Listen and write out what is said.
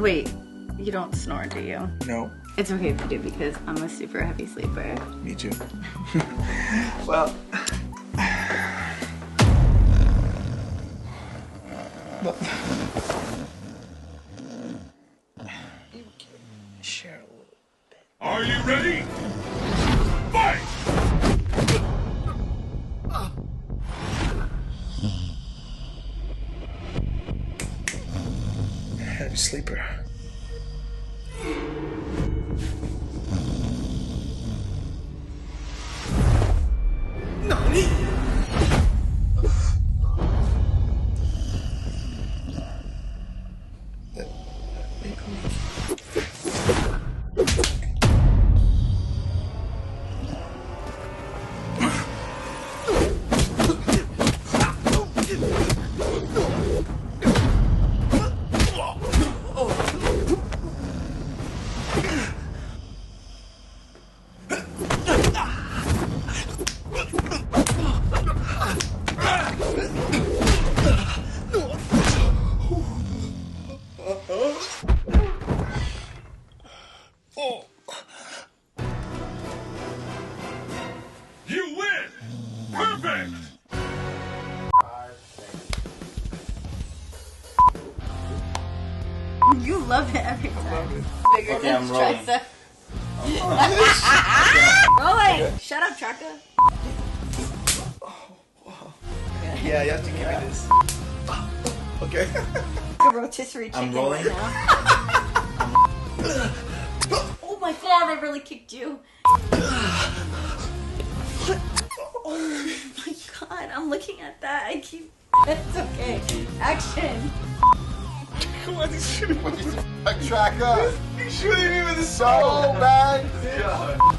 Wait, you don't snore, do you? No. It's okay if you do because I'm a super heavy sleeper. Me too. Well. Share a little bit. Are you ready? Fight! Heavy sleeper. Nani? You win! Perfect! You love it every time. Bigger Okay, than I'm rolling. tricep. Rolling! Shut up, Chaka. Yeah, you have to give me this. Okay. A rotisserie chicken I'm rolling. right now. Oh my god, I really kicked you. Oh my god, I'm looking at that. I keep. It's okay. Action. Come on, he's shooting. Tracker. He's shooting me with his So bad. Yeah.